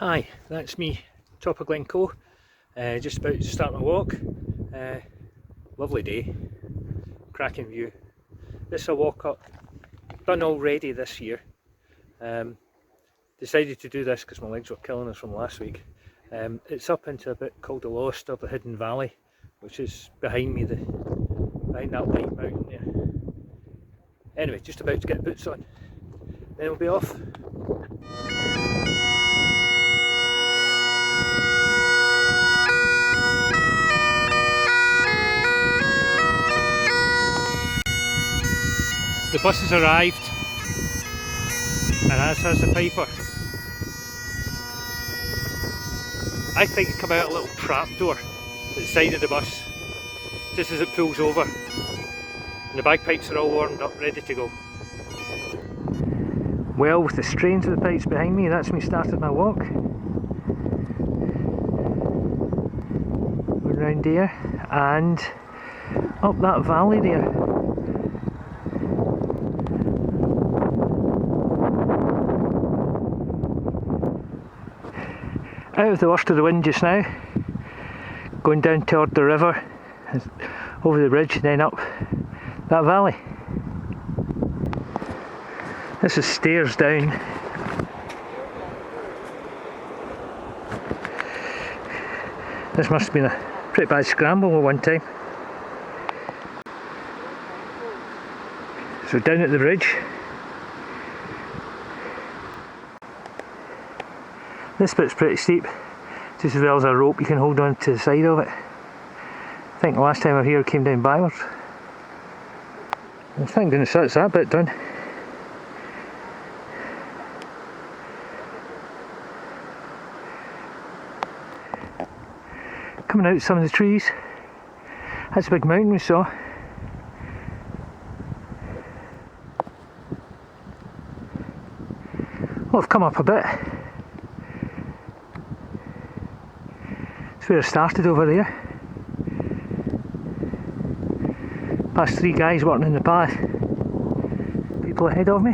Hi, that's me, top of Glencoe, just about to start my walk. Lovely day, cracking view. This is a walk up, done already this year. Decided to do this because my legs were killing us from last week. It's up into a bit called the Lost, or the Hidden Valley, which is behind me, behind that white mountain there. Anyway, just about to get boots on, then we'll be off. The bus has arrived, and as has the Piper. I think it come out a little trap door at the side of the bus, just as it pulls over. And the bagpipes are all warmed up, ready to go. Well, with the strains of the pipes behind me, that's me started my walk. We're round here, and up that valley there. Out of the worst of the wind just now, going down toward the river, over the bridge, and then up that valley. This is stairs down. This must have been a pretty bad scramble at one time. So down at the bridge. This bit's pretty steep, just as well as a rope you can hold on to the side of it. I think the last time I was here it came down backwards. Well, thank goodness that's that bit done. Coming out some of the trees, that's a big mountain we saw. Well, I've come up a bit. Where I started over there. Past three guys working in the path. People ahead of me.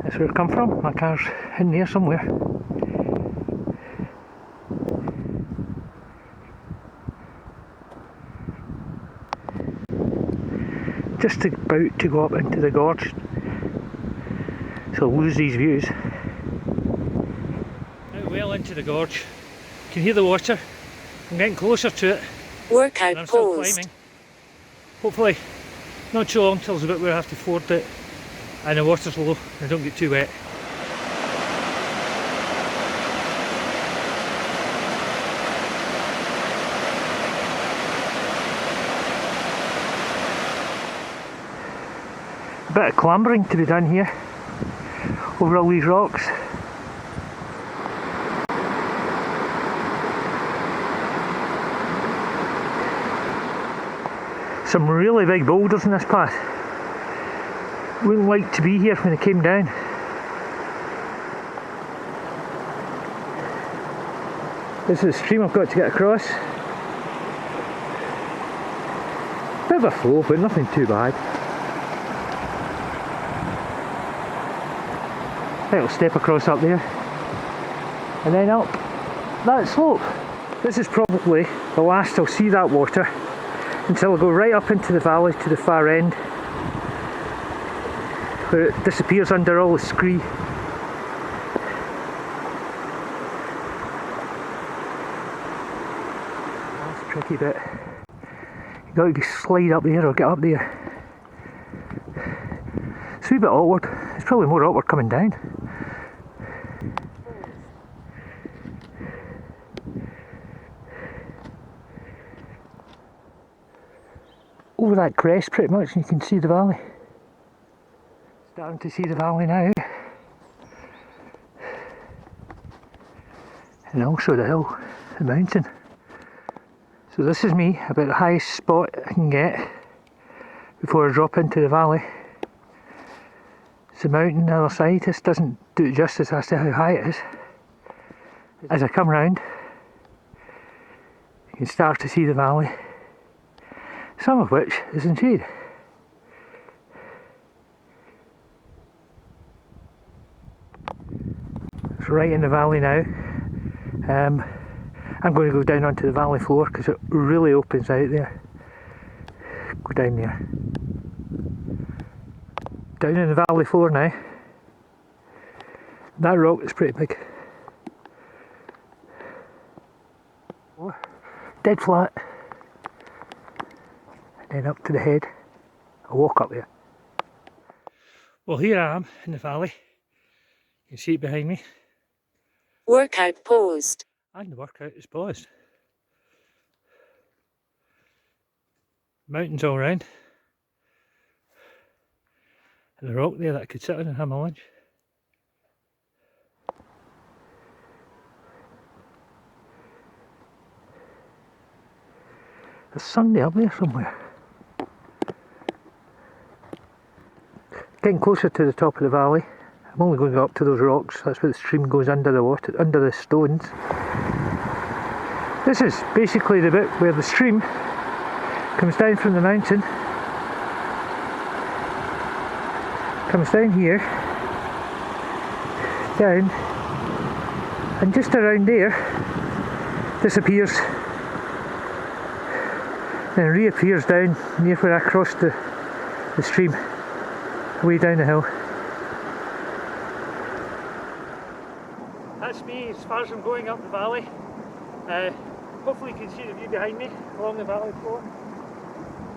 That's where I come from. My car's in there somewhere. Just about to go up into the gorge, so I'll lose these views. Well into the gorge. You can hear the water. I'm getting closer to it. Workout and I'm still paused. climbing. Hopefully not too long till there's a bit where I have to ford it and the water's low and I don't get too wet. A bit of clambering to be done here over all these rocks. Some really big boulders in this path. Wouldn't like to be here when it came down. This is a stream I've got to get across. Bit of a flow, but nothing too bad. I think I'll step across up there and then up that slope. This is probably the last I'll see that water until I go right up into the valley to the far end where it disappears under all the scree. That's a tricky bit. You've got to slide up there or get up there. It's a wee bit awkward. It's probably more awkward coming down. Over that crest pretty much, and you can see the valley. Starting to see the valley now. And also the hill, the mountain. So this is me, about the highest spot I can get before I drop into the valley. It's the mountain on the other side. This doesn't do it justice as to how high it is. As I come round, you can start to see the valley, some of which is in shade. right in the valley now. I'm going to go down onto the valley floor because it really opens out there. Go down there. Down in the valley floor now. That rock is pretty big. Dead flat. And then up to the head. I'll walk up there. Well, here I am in the valley. You can see it behind me. Workout paused. And the workout is paused. Mountains all around. And a rock there that I could sit on and have my lunch. There's Sunday up there somewhere. Getting closer to the top of the valley. I'm only going to go up to those rocks. That's where the stream goes under the water, under the stones. This is basically the bit where the stream comes down from the mountain. Comes down here. Down. And just around there disappears. Then reappears down near where I crossed the stream. Way down the hill. That's me as far as I'm going up the valley. Hopefully you can see the view behind me along the valley floor.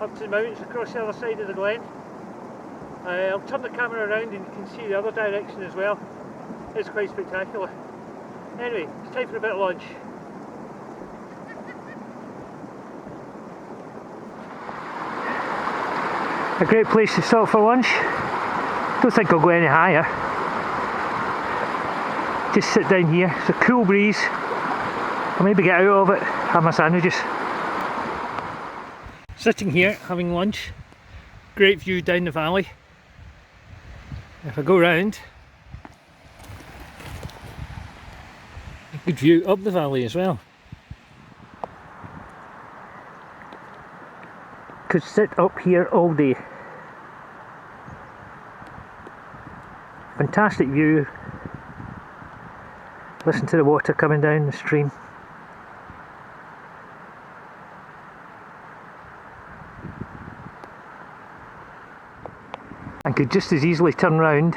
Up to the mountains across the other side of the glen. I'll turn the camera around and you can see the other direction as well. It's quite spectacular. Anyway, it's time for a bit of lunch. A great place to stop for lunch. Don't think I'll go any higher. Just sit down here. It's a cool breeze. I'll maybe get out of it, have my sandwiches. Sitting here having lunch. Great view down the valley. If I go round, a good view up the valley as well. Could sit up here all day. Fantastic view. Listen to the water coming down the stream. I could just as easily turn round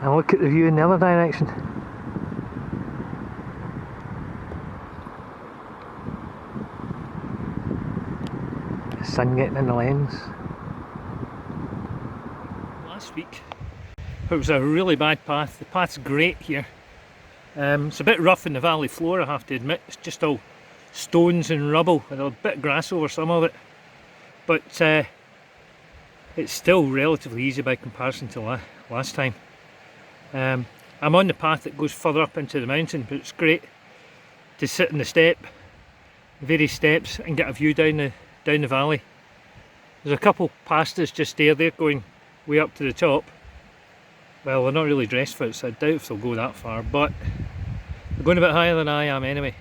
and look at the view in the other direction. The sun getting in the lens. Last week it was a really bad path. The path's great here. It's a bit rough in the valley floor, I have to admit. It's just all stones and rubble and a bit of grass over some of it. But it's still relatively easy by comparison to last time. I'm on the path that goes further up into the mountain, but it's great to sit in the step, the various steps, and get a view down the valley. There's a couple past us just there, they're going way up to the top. Well, they're not really dressed for it, so I doubt if they'll go that far, but they're going a bit higher than I am anyway.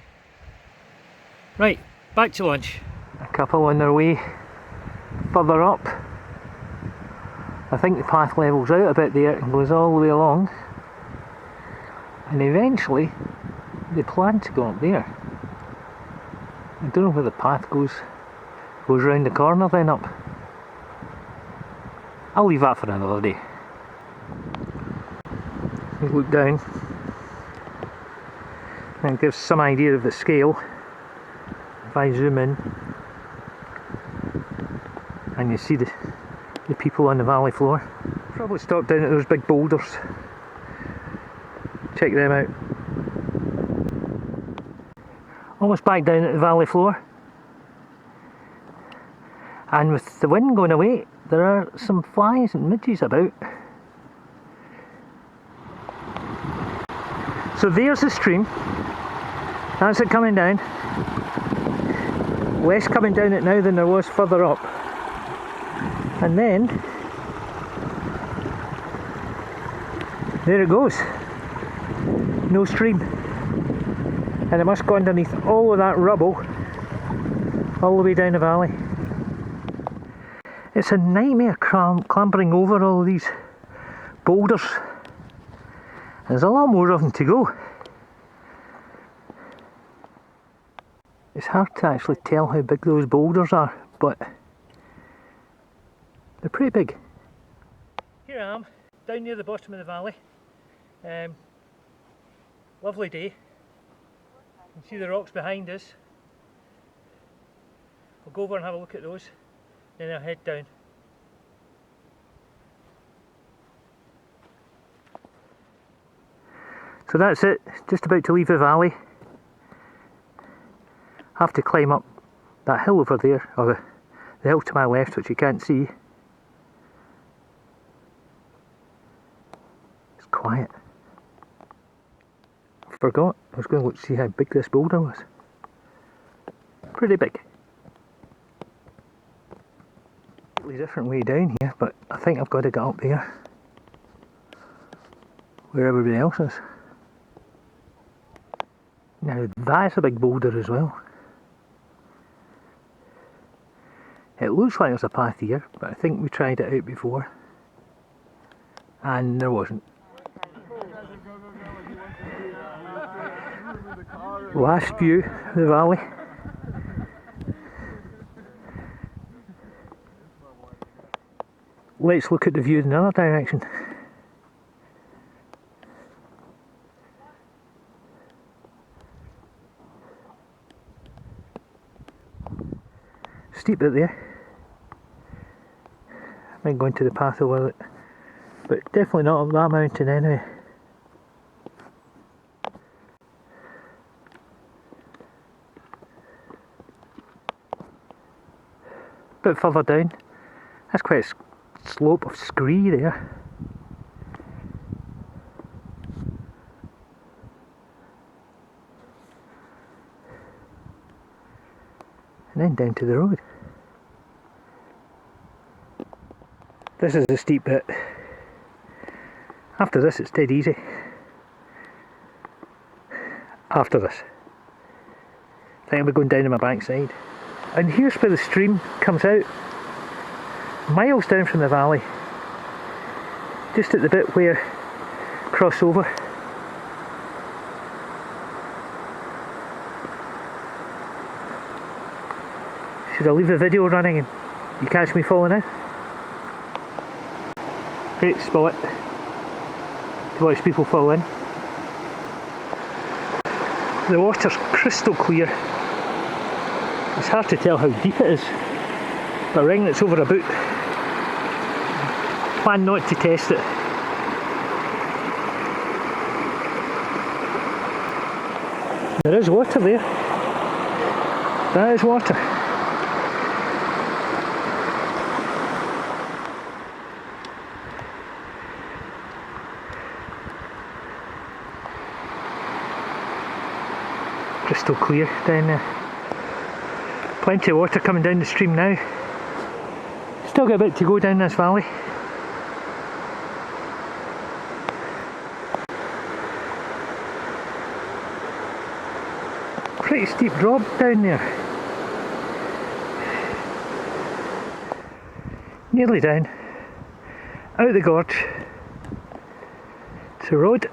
Right, back to lunch. A couple on their way further up. I think the path levels out a bit there and goes all the way along. And eventually they plan to go up there. I don't know where the path goes round the corner then up. I'll leave that for another day. We look down and it gives some idea of the scale. If I zoom in and you see the people on the valley floor. Probably stop down at those big boulders. Check them out. Almost back down at the valley floor. And with the wind going away, there are some flies and midges about. So there's the stream. That's it coming down. Less coming down it now than there was further up. And then there it goes. No stream. And it must go underneath all of that rubble all the way down the valley. It's a nightmare clambering over all of these boulders. There's a lot more of them to go. It's hard to actually tell how big those boulders are, but they're pretty big. Here I am, down near the bottom of the valley. Lovely day. You can see the rocks behind us. I'll go over and have a look at those, then I'll head down. So that's it, just about to leave the valley. Have to climb up that hill over there, or the hill to my left, which you can't see. It's quiet. I forgot, I was going to look to see how big this boulder was. Pretty big. Completely different way down here, but I think I've got to get up there where everybody else is. Now that's a big boulder as well. It looks like there's a path here, but I think we tried it out before and there wasn't. Last view of the valley. Let's look at the view in the other direction. Steep bit there. I might go into the path over it, but definitely not up that mountain anyway. A bit further down, that's quite a slope of scree there. And then down to the road. This is the steep bit. After this it's dead easy. After this. I think I'll be going down to my backside. And here's where the stream comes out. Miles down from the valley. Just at the bit where cross over. Should I leave the video running and you catch me falling in? Great spot to watch people fall in. The water's crystal clear. It's hard to tell how deep it is, but I reckon it's over a boot. Plan not to test it. There is water there. That is water. Crystal clear down there. Plenty of water coming down the stream now. Still got a bit to go down this valley. Pretty steep drop down there. Nearly down. Out the gorge. It's a road.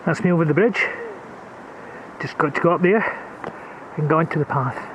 That's me over the bridge. Just got to go up there and go onto the path.